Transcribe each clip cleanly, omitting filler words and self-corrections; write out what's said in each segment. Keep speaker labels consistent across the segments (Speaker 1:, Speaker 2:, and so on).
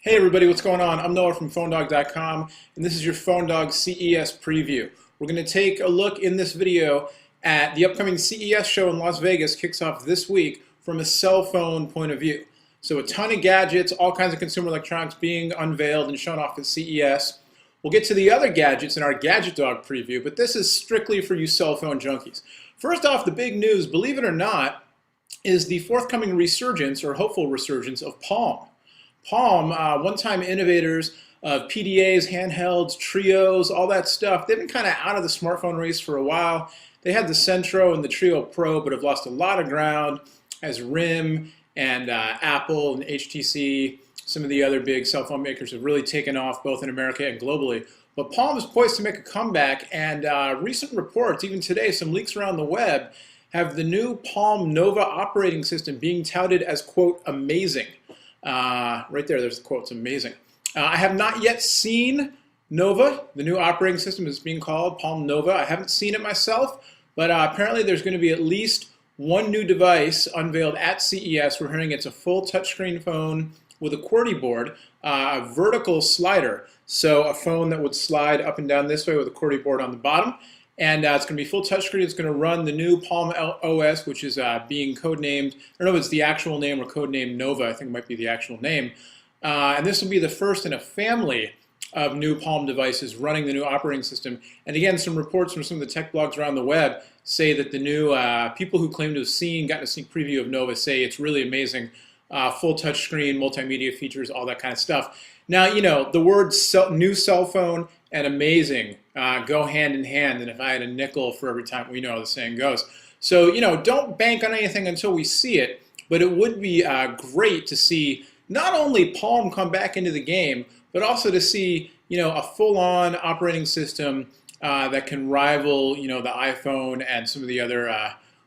Speaker 1: Hey everybody, what's going on? I'm Noah from PhoneDog.com, and this is your PhoneDog CES preview. We're going to take a look in this video at the upcoming CES show in Las Vegas. Kicks off this week from a cell phone point of view. So a ton of gadgets, all kinds of consumer electronics being unveiled and shown off at CES. We'll get to the other gadgets in our Gadget Dog preview, but this is strictly for you cell phone junkies. First off, the big news, believe it or not, is the forthcoming resurgence, or hopeful resurgence, of Palm. Palm, one-time innovators of PDAs, handhelds, trios, all that stuff, they've been kind of out of the smartphone race for a while. They had the Centro and the Trio Pro, but have lost a lot of ground as RIM and Apple and HTC, some of the other big cell phone makers have really taken off both in America and globally. But Palm is poised to make a comeback, and recent reports, even today, some leaks around the web, have the new Palm Nova operating system being touted as, quote, amazing. Right there's the quote, it's amazing. I have not yet seen Nova. The new operating system is being called Palm Nova. I haven't seen it myself, but apparently there's going to be at least one new device unveiled at CES. We're hearing it's a full touchscreen phone with a QWERTY board, a vertical slider. So a phone that would slide up and down this way with a QWERTY board on the bottom. And it's going to be full touchscreen. It's going to run the new Palm OS, which is being codenamed, I don't know if it's the actual name or codenamed Nova. I think it might be the actual name. And this will be the first in a family of new Palm devices running the new operating system. And again, some reports from some of the tech blogs around the web say that the new people who claim to have gotten a sneak preview of Nova say it's really amazing. Full touchscreen, multimedia features, all that kind of stuff. Now, you know, the words new cell phone and amazing go hand in hand, and if I had a nickel for every time, we know how the saying goes. So, you know, don't bank on anything until we see it, but it would be great to see not only Palm come back into the game, but also to see, you know, a full-on operating system that can rival, you know, the iPhone and some of the other,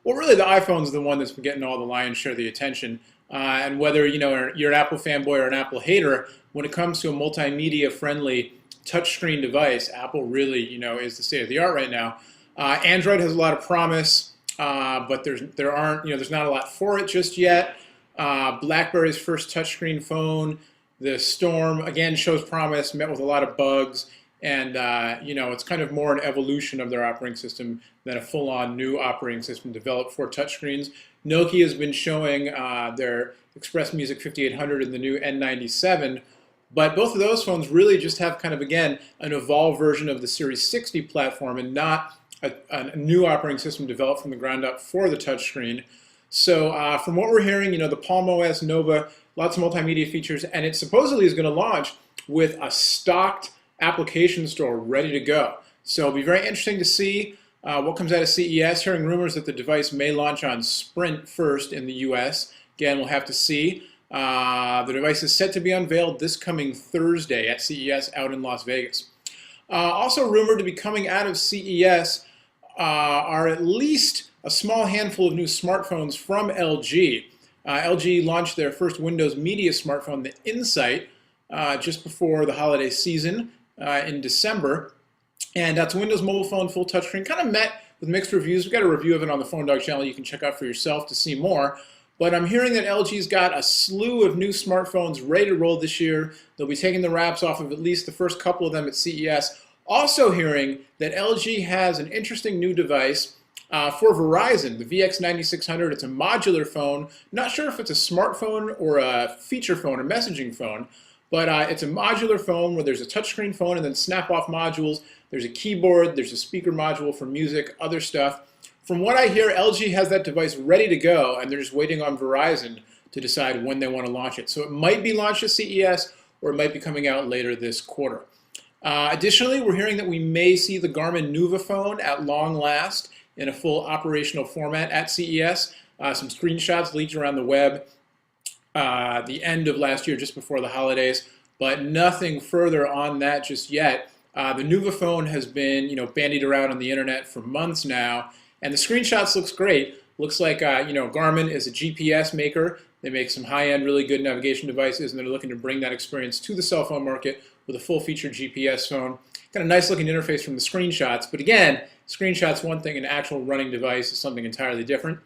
Speaker 1: well, really the iPhone's the one that's been getting all the lion's share of the attention. And whether, you know, you're an Apple fanboy or an Apple hater, when it comes to a multimedia-friendly touchscreen device, Apple really, you know, is the state of the art right now. Android has a lot of promise, but there's not a lot for it just yet. BlackBerry's first touchscreen phone, the Storm, again shows promise, met with a lot of bugs, and you know, it's kind of more an evolution of their operating system than a full-on new operating system developed for touchscreens. Nokia has been showing their Express Music 5800 and the new N97. But both of those phones really just have kind of, again, an evolved version of the Series 60 platform and not a new operating system developed from the ground up for the touchscreen. So from what we're hearing, you know, the Palm OS Nova, lots of multimedia features, and it supposedly is going to launch with a stocked application store ready to go. So it'll be very interesting to see what comes out of CES. Hearing rumors that the device may launch on Sprint first in the US. Again, we'll have to see. The device is set to be unveiled this coming Thursday at CES out in Las Vegas. Also rumored to be coming out of CES are at least a small handful of new smartphones from LG. LG launched their first Windows Media smartphone, the Insight, just before the holiday season in December. And that's a Windows mobile phone, full touchscreen. Kind of met with mixed reviews. We've got a review of it on the Phone Dog channel you can check out for yourself to see more. But I'm hearing that LG's got a slew of new smartphones ready to roll this year. They'll be taking the wraps off of at least the first couple of them at CES. Also hearing that LG has an interesting new device for Verizon, the VX9600. It's a modular phone. Not sure if it's a smartphone or a feature phone, a messaging phone, but it's a modular phone where there's a touchscreen phone and then snap-off modules. There's a keyboard, there's a speaker module for music, other stuff. From what I hear, LG has that device ready to go, and they're just waiting on Verizon to decide when they want to launch it. So it might be launched at CES, or it might be coming out later this quarter. Additionally, we're hearing that we may see the Garmin Nuva phone at long last in a full operational format at CES. Some screenshots leaked around the web the end of last year, just before the holidays, but nothing further on that just yet. The Nuva phone has been, you know, bandied around on the internet for months now. And the screenshots looks great. Looks like, you know, Garmin is a GPS maker. They make some high-end, really good navigation devices, and they're looking to bring that experience to the cell phone market with a full-featured GPS phone. Got a nice-looking interface from the screenshots, but again, screenshots one thing, an actual running device is something entirely different.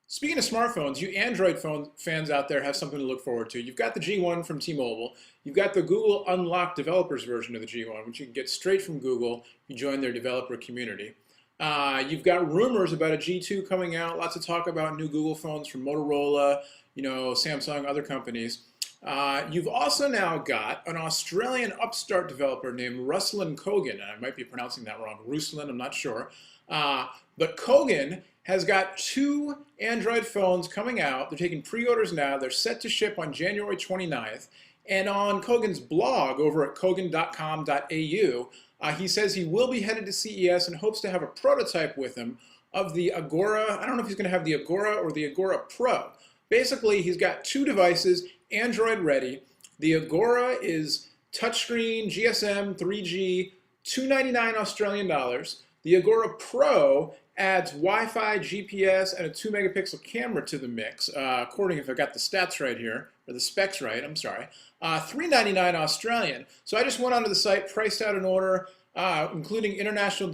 Speaker 1: Speaking of smartphones, you Android phone fans out there have something to look forward to. You've got the G1 from T-Mobile. You've got the Google Unlocked developers version of the G1, which you can get straight from Google if you join their developer community. You've got rumors about a G2 coming out. Lots of talk about new Google phones from Motorola, Samsung, other companies. You've also now got an Australian upstart developer named Ruslan Kogan. I might be pronouncing that wrong. Ruslan, I'm not sure. But Kogan has got 2 Android phones coming out. They're taking pre-orders now. They're set to ship on January 29th. And on Kogan's blog over at kogan.com.au, he says he will be headed to CES and hopes to have a prototype with him of the Agora. I don't know if he's going to have the Agora or the Agora Pro. Basically, he's got 2 devices, Android ready. The Agora is touchscreen, GSM, 3G, $299 Australian dollars. The Agora Pro adds Wi-Fi, GPS, and a 2-megapixel camera to the mix, according if I got the stats right here, or the specs right, I'm sorry. $399 Australian. So I just went onto the site, priced out an order, including international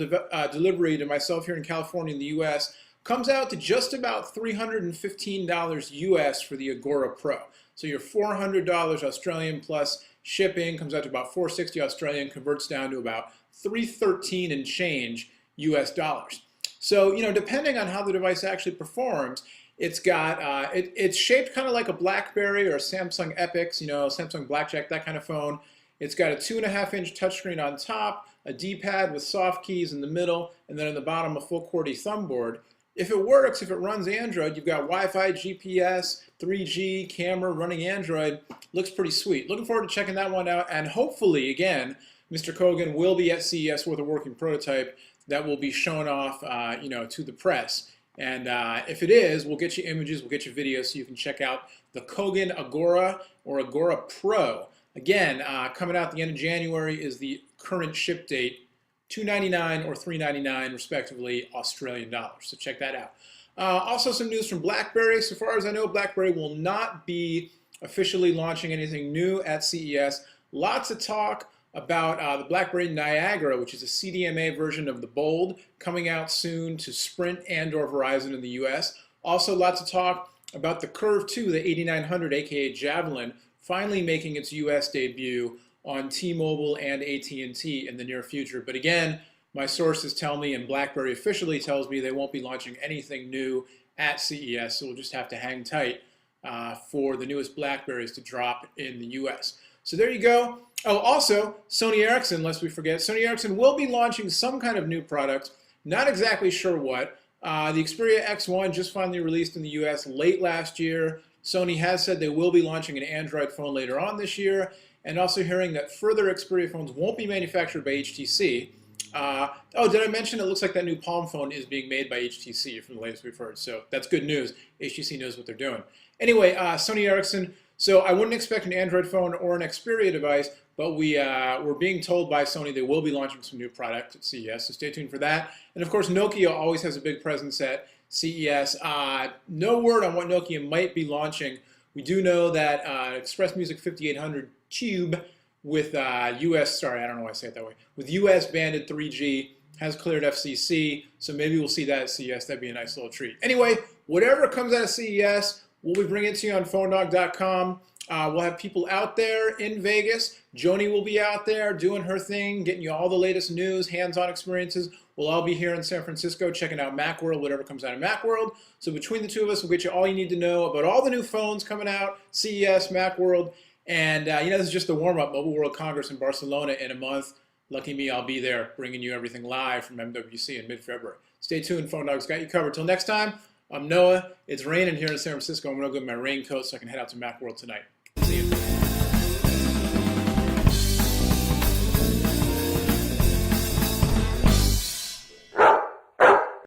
Speaker 1: delivery to myself here in California in the US. Comes out to just about $315 US for the Agora Pro. So your $400 Australian plus shipping comes out to about $460 Australian, converts down to about $313 and change US dollars. So, depending on how the device actually performs, it's got, it's shaped kind of like a BlackBerry or a Samsung Epix, Samsung Blackjack, that kind of phone. It's got a 2.5-inch touchscreen on top, a D-pad with soft keys in the middle, and then on the bottom a full QWERTY thumb board. If it works, if it runs Android, you've got Wi-Fi, GPS, 3G, camera running Android. Looks pretty sweet. Looking forward to checking that one out, and hopefully, again, Mr. Kogan will be at CES with a working prototype that will be shown off, to the press. And if it is, we'll get you images, we'll get you videos so you can check out the Kogan Agora or Agora Pro. Again, coming out at the end of January is the current ship date, $299 or $399 respectively Australian dollars. So check that out. Also some news from BlackBerry. So far as I know, BlackBerry will not be officially launching anything new at CES. Lots of talk about the BlackBerry Niagara, which is a CDMA version of the Bold, coming out soon to Sprint and or Verizon in the US. Also lots of talk about the Curve 2, the 8900, aka Javelin, finally making its US debut on T-Mobile and AT&T in the near future. But again, my sources tell me, and BlackBerry officially tells me, they won't be launching anything new at CES, so we'll just have to hang tight for the newest BlackBerries to drop in the US. So there you go. Oh, also, Sony Ericsson, lest we forget, Sony Ericsson will be launching some kind of new product, not exactly sure what. The Xperia X1 just finally released in the US late last year. Sony has said they will be launching an Android phone later on this year, and also hearing that further Xperia phones won't be manufactured by HTC. Oh, did I mention it looks like that new Palm phone is being made by HTC from the latest we've heard, so that's good news. HTC knows what they're doing. Anyway, Sony Ericsson, so I wouldn't expect an Android phone or an Xperia device, but we're being told by Sony they will be launching some new product at CES, so stay tuned for that. And of course, Nokia always has a big presence at CES. No word on what Nokia might be launching. We do know that Express Music 5800 Tube with US banded 3G has cleared FCC, so maybe we'll see that at CES. That'd be a nice little treat. Anyway, whatever comes out of CES, we'll be bringing it to you on PhoneDog.com. We'll have people out there in Vegas. Joni will be out there doing her thing, getting you all the latest news, hands-on experiences. We'll all be here in San Francisco checking out Macworld, whatever comes out of Macworld. So between the two of us, we'll get you all you need to know about all the new phones coming out, CES, Macworld, and this is just the warm-up, Mobile World Congress in Barcelona in a month. Lucky me, I'll be there bringing you everything live from MWC in mid-February. Stay tuned, Phone Dog's got you covered. Till next time, I'm Noah. It's raining here in San Francisco. I'm going to go get my raincoat so I can head out to Macworld tonight.